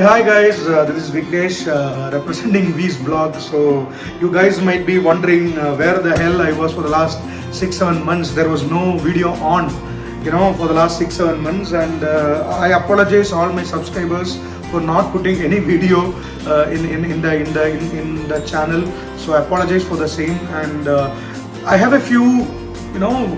Hi guys, this is Vignesh representing V's blog. So you guys might be wondering where the hell I was for the last 6-7 months. There was no video on, for the last 6-7 months, and I apologize all my subscribers for not putting any video in the channel. So I apologize for the same, and I have a few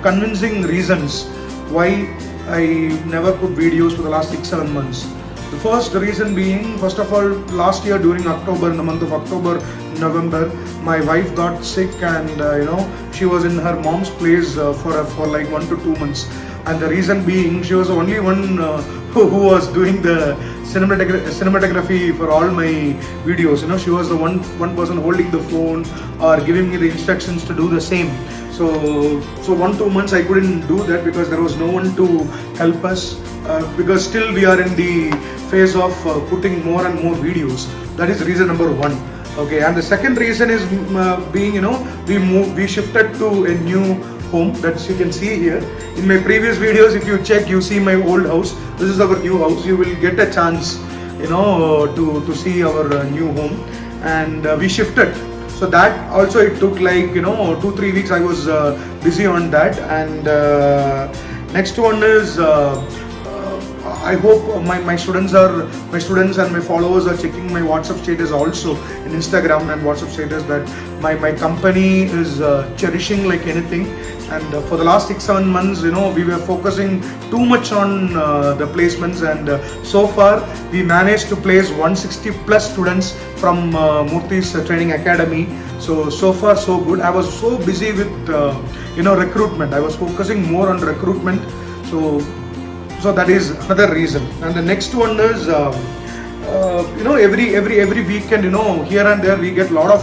convincing reasons why I never put videos for the last 6-7 months. The first reason being, first of all, last year during October, in the month of October, November, my wife got sick, and she was in her mom's place for like 1 to 2 months. And the reason being, she was the only one who was doing the cinematography for all my videos. She was the one person holding the phone or giving me the instructions to do the same. So 1-2 months I couldn't do that because there was no one to help us. Because still we are in the phase of putting more and more videos. That is reason number one. Okay, and the second reason is being we shifted to a new home that you can see here. In my previous videos, if you check, you see my old house. This is our new house. You will get a chance to see our new home, and we shifted. So that also it took like 2-3 weeks. I was busy on that, and next one is I hope my students and my followers are checking my WhatsApp status also in Instagram and WhatsApp status that my company is cherishing like anything. And for the last 6-7 months, we were focusing too much on the placements, and so far we managed to place 160 plus students from Murthy's Training Academy. So far so good. I was so busy with recruitment. I was focusing more on recruitment. So that is another reason. And the next one is every weekend, here and there we get a lot of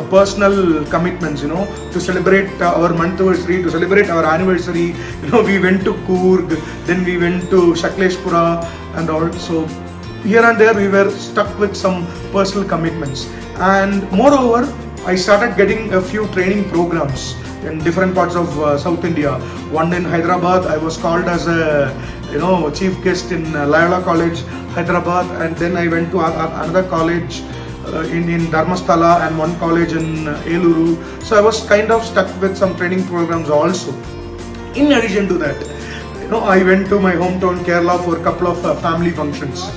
personal commitments, to celebrate our month anniversary, to celebrate our anniversary. We went to Coorg, then we went to Shakleshpura, and also here and there we were stuck with some personal commitments. And moreover, I started getting a few training programs in different parts of South India. One in Hyderabad, I was called as a chief guest in Loyola College, Hyderabad, and then I went to another college in Dharmasthala and one college in Eluru. So I was kind of stuck with some training programs also. In addition to that, I went to my hometown Kerala for a couple of family functions.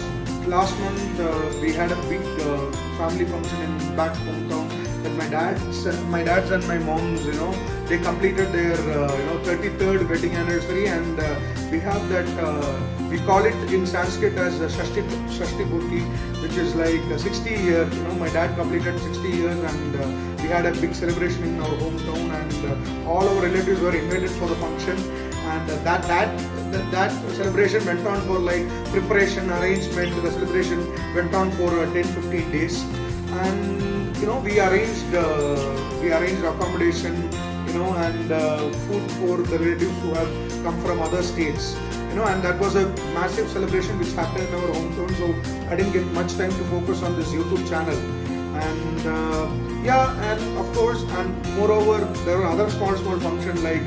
Last month we had a big family function in back hometown. My dad's and my mom's, they completed their 33rd wedding anniversary, and we have that, we call it in Sanskrit as Shashti Purti, which is like 60 years. My dad completed 60 years, and we had a big celebration in our hometown, and all our relatives were invited for the function. And that celebration went on for like preparation, arrangement. The celebration went on for 10-15 days, and we arranged accommodation, and food for the relatives who have come from other states, and that was a massive celebration which happened in our hometown. So I didn't get much time to focus on this YouTube channel, and and of course, and moreover, there are other small functions like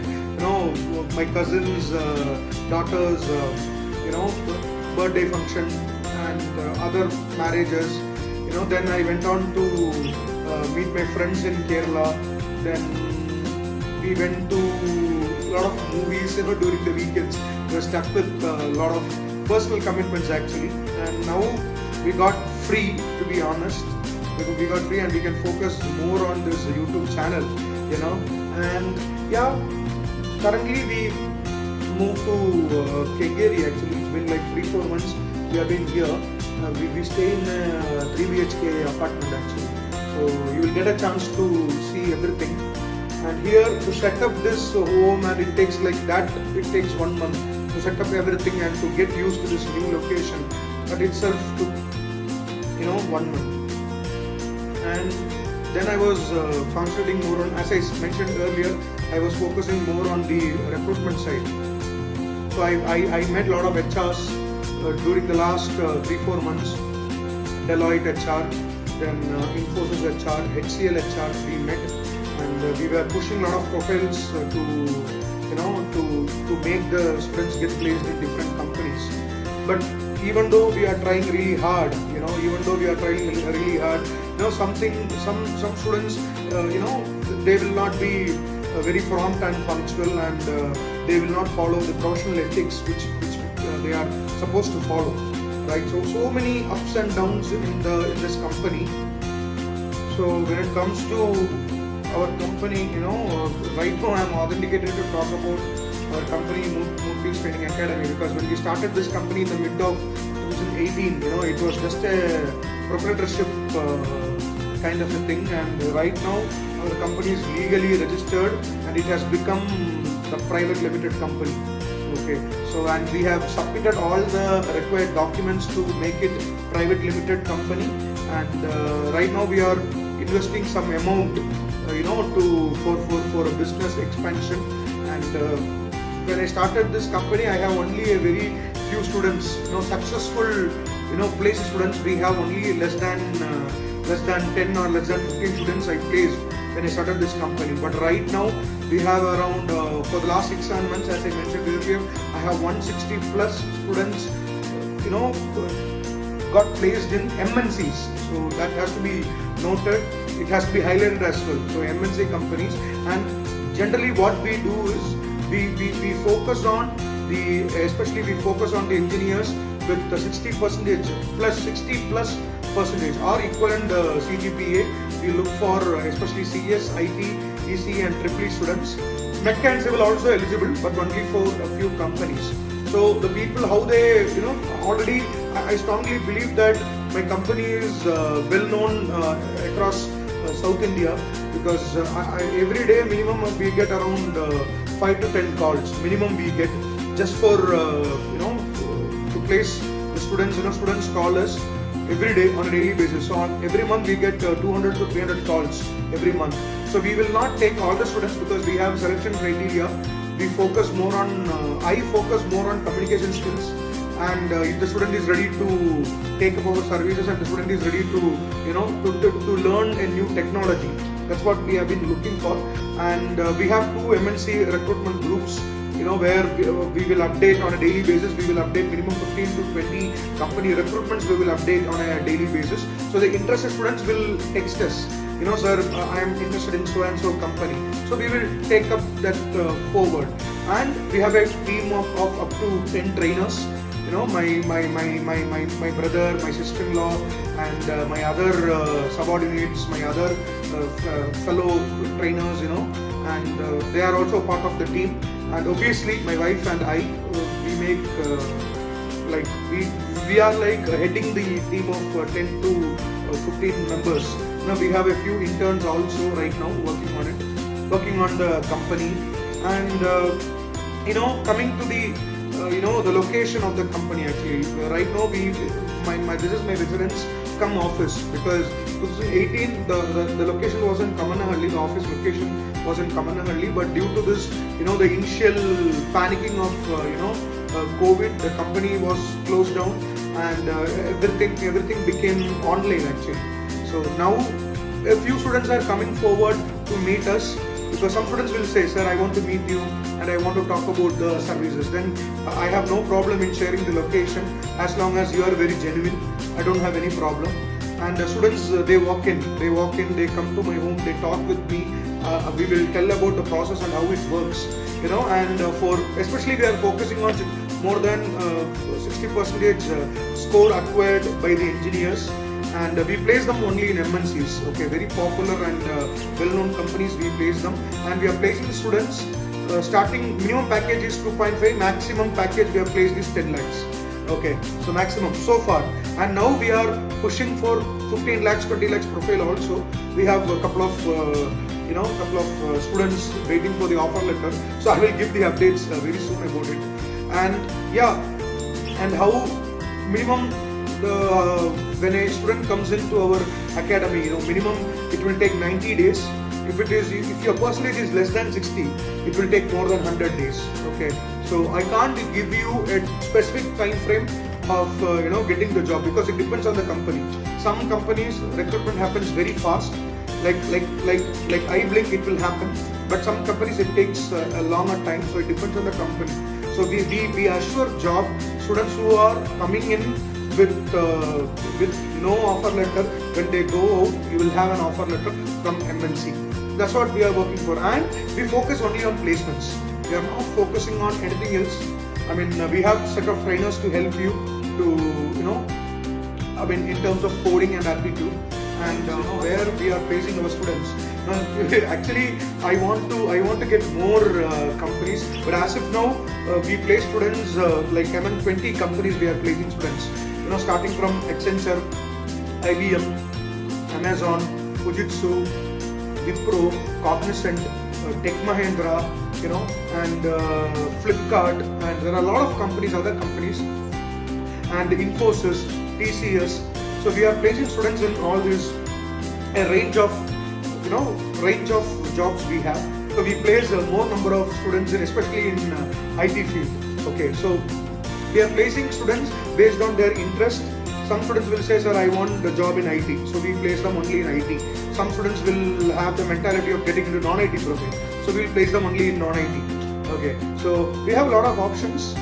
my cousin's daughter's birthday function, and other marriages. Then I went on to meet my friends in Kerala. Then we went to a lot of movies, during the weekends. We were stuck with a lot of personal commitments actually. And now we got free, to be honest. We got free and we can focus more on this YouTube channel, And currently we moved to Kengeri actually. It's been like 3-4 months we have been here. We stay in a 3 BHK apartment actually. So you will get a chance to see everything. And here to set up this home, and it takes like that, it takes 1 month to set up everything and to get used to this new location. That itself took 1 month. And then I was concentrating more on, as I mentioned earlier, I was focusing more on the recruitment side. So I met a lot of HRs during the last 3-4 months. Deloitte HR, then Infosys HR, HCL HR we met, and we were pushing a lot of profiles to make the students get placed in different companies. But even though we are trying really hard, even though we are trying really hard, some students, they will not be very prompt and punctual, and they will not follow the professional ethics which they are supposed to follow, right? So many ups and downs in this company. So when it comes to our company, right now I am authenticated to talk about our company, Moodfields Training Academy, because when we started this company in the mid of 2018, it was just a proprietorship kind of a thing, and right now our company is legally registered and it has become the private limited company. Okay, so and we have submitted all the required documents to make it private limited company, and right now we are investing some amount, for a business expansion. And when I started this company, I have only a very few students, successful, placed students. We have only less than 10 or less than 15 students I placed when I started this company. But right now we have around, for the last 6-7 months, as I mentioned earlier, I have 160 plus students, got placed in MNCs. So that has to be noted. It has to be highlighted as well. So MNC companies, and generally what we do is we focus on especially we focus on the engineers with the 60% plus 60 plus percentage or equivalent CGPA. We look for especially CS, IT, EC and EEE students. Mech and Civil also eligible, but only for a few companies. So the people, how they, already, I strongly believe that my company is well known across South India, because every day minimum we get around 5 to 10 calls minimum we get just for to place the students. Students call us every day on a daily basis. So every month we get 200 to 300 calls every month. So we will not take all the students because we have selection criteria. We focus more on, I focus more on communication skills, and if the student is ready to take up our services and the student is ready to, to learn a new technology, that's what we have been looking for. And we have 2 MNC recruitment groups, where we will update on a daily basis. We will update minimum 15 to 20 company recruitments we will update on a daily basis. So the interested students will text us, sir, I am interested in so and so company. So we will take up that forward. And we have a team of up to 10 trainers. My brother, my sister-in-law, and my other subordinates, my other fellow trainers, and they are also part of the team. And obviously my wife and I, we make we are like heading the team of 10 to 15 members. We have a few interns also right now working on the company. And coming to the location of the company, actually right now this is my residence come office, because 2018 the location was in Kamanahalli, the office location was in Kamanahalli, but due to this, the initial panicking of COVID, the company was closed down, and everything became online actually. So now a few students are coming forward to meet us, because some students will say, sir, I want to meet you and I want to talk about the services. Then I have no problem in sharing the location as long as you are very genuine. I don't have any problem. And the students, they walk in, they come to my home, they talk with me. We will tell about the process and how it works, and especially we are focusing on more than 60% score acquired by the engineers. And we place them only in MNCs, okay, very popular and well-known companies we place them. And we are placing the students, starting minimum package is 2.5, maximum package we have placed is 10 lakhs. Okay, so maximum so far. And now we are pushing for 15 lakhs, 20 lakhs profile also. We have a couple of students waiting for the offer letter. So I will give the updates very soon about it. And yeah, and how minimum when a student comes into our academy, minimum it will take 90 days. If your percentage is less than 60, it will take more than 100 days. Okay, so I can't give you a specific time frame of getting the job, because it depends on the company. Some companies recruitment happens very fast, like I blink it will happen. but some companies it takes a longer time, so it depends on the company. So we assure job students who are coming in with no offer letter. When they go out, you will have an offer letter from MNC. That's what we are working for, and we focus only on placements. We are not focusing on anything else. I mean, we have set of trainers to help you to, in terms of coding and aptitude, and where we are placing our students. Actually, I want to get more companies, but as of now, we place students like 20 companies. We are placing students. Starting from Accenture, IBM, Amazon, Fujitsu, Wipro, Cognizant, Tech Mahindra, and Flipkart, and there are a lot of companies, other companies, and Infosys, TCS. So we are placing students in all these a range of jobs we have. So we place more number of students in, especially in IT field. Okay, so we are placing students based on their interest. Some students will say, sir, I want the job in IT. So we place them only in IT. Some students will have the mentality of getting into non-IT profile. So we'll place them only in non-IT. Okay, so we have a lot of options.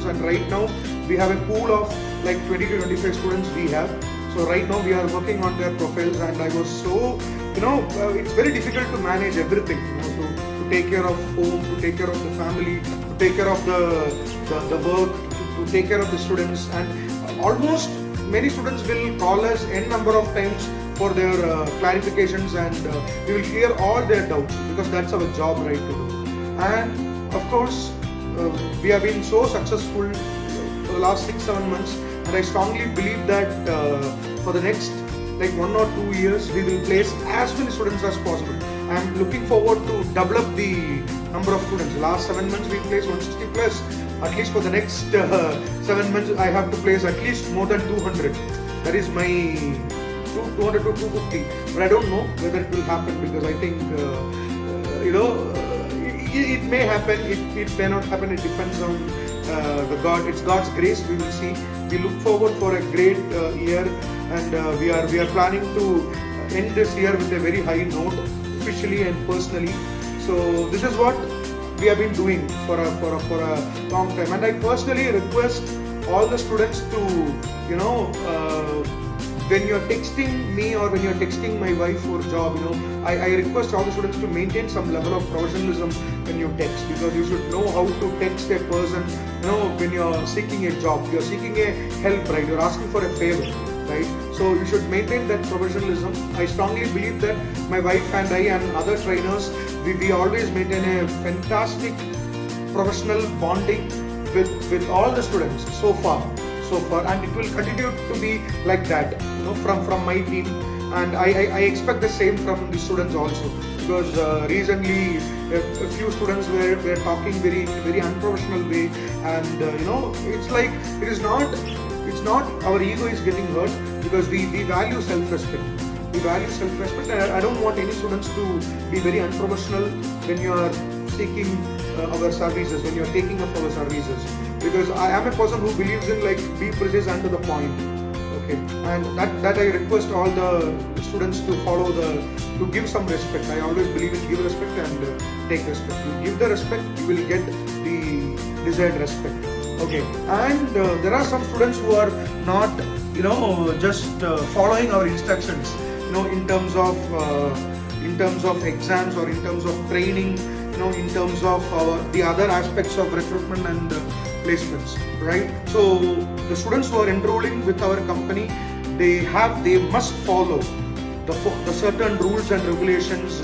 And right now we have a pool of like 20 to 25 students we have. So right now we are working on their profiles, and I was so, it's very difficult to manage everything, to take care of home, to take care of the family, to take care of the work, to take care of the students, and almost many students will call us n number of times for their clarifications, and we will clear all their doubts, because that's our job, right, to do. And of course, we have been so successful for the last 6-7 months, and I strongly believe that for the next like 1 or 2 years, we will place as many students as possible. I am looking forward to double up the number of students. Last 7 months we placed 160 plus. At least for the next 7 months, I have to place at least more than 200. That is my 200 to 250. But I don't know whether it will happen, because I think it may happen. It may not happen. It depends on it's God's grace. We will see. We look forward for a great year, and we are planning to end this year with a very high note, officially and personally. So this is what we have been doing for a long time, and I personally request all the students to when you're texting me or when you're texting my wife for a job, I request all the students to maintain some level of professionalism when you text, because you should know how to text a person, when you're seeking a job, you're seeking a help, right? You're asking for a favor, right? So you should maintain that professionalism. I strongly believe that my wife and I and other trainers, we always maintain a fantastic professional bonding with all the students so far, and it will continue to be like that, from my team, and I expect the same from the students also, because recently a few students were talking very unprofessional way, and it's like it's not our ego is getting hurt, because we value self-respect. And I don't want any students to be very unprofessional when you are seeking our services, when you are taking up our services, because I am a person who believes in be precise and to the point. Okay, and that I request all the students to follow to give some respect. I always believe in give respect and take respect. You give the respect, you will get the desired respect. Okay, and there are some students who are not just following our instructions, in terms of exams, or in terms of training, in terms of the other aspects of recruitment and placements, right? So the students who are enrolling with our company, they must follow the certain rules and regulations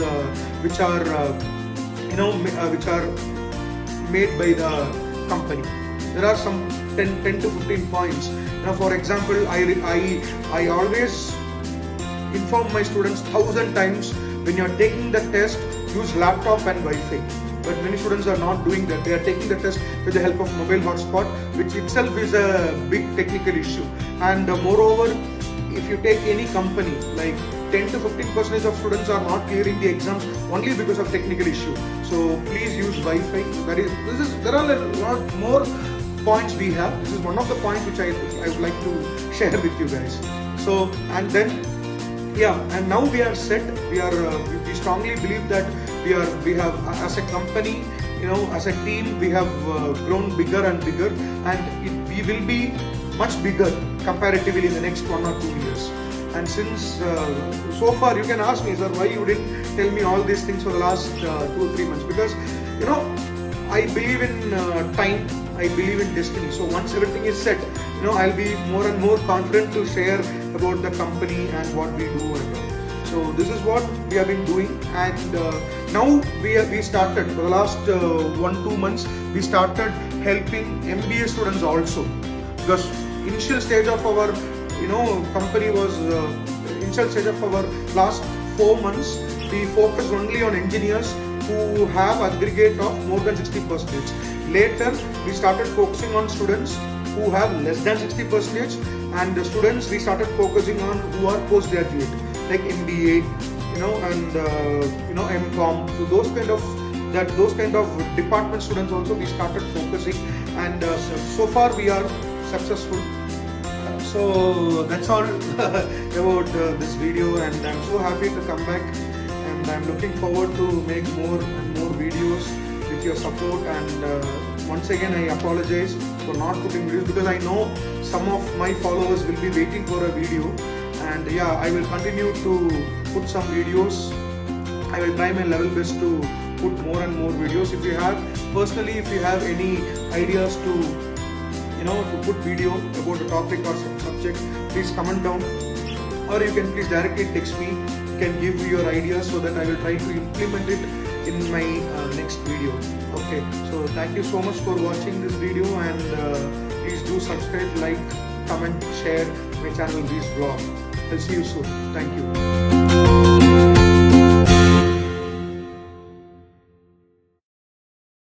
which are made by the company. There are some 10 to 15 points. For example, I always inform my students 1,000 times, when you are taking the test, use laptop and Wi-Fi. But many students are not doing that. They are taking the test with the help of mobile hotspot, which itself is a big technical issue. And moreover, if you take any company, like 10 to 15% of students are not clearing the exams only because of technical issue. So please use Wi-Fi. There are a lot more points we have. This is one of the points which I would like to share with you guys. So, and then Yeah, and now we are set. We strongly believe that we have as a company, as a team, we have grown bigger and bigger, and we will be much bigger comparatively in the next 1 or 2 years. And since so far, you can ask me, sir, why you didn't tell me all these things for the last 2 or 3 months? Because I believe in time. I believe in destiny. So once everything is set, I'll be more and more confident to share about the company and what we do and all. So this is what we have been doing, and now we started for the last 1-2 months. We started helping MBA students also, because initial stage of our company was initial stage of our last 4 months. We focused only on engineers who have aggregate of more than 60%. Later, we started focusing on students who have less than 60%, and the students we started focusing on who are postgraduate, like MBA, and MCom. So those kind of department students also we started focusing, and so far we are successful. So that's all about this video, and I'm so happy to come back, and I'm looking forward to make more and more videos with your support. And once again, I apologize for not putting videos, because I know some of my followers will be waiting for a video, and yeah, I will continue to put some videos. I will try my level best to put more and more videos. If you have any ideas to put video about a topic or some subject, please comment down, or you can please directly text me. You can give me your ideas so that I will try to implement it in my next video. Okay, so thank you so much for watching this video, and please do subscribe, like, comment, share my channel, Reese Vlog. I'll see you soon. Thank you.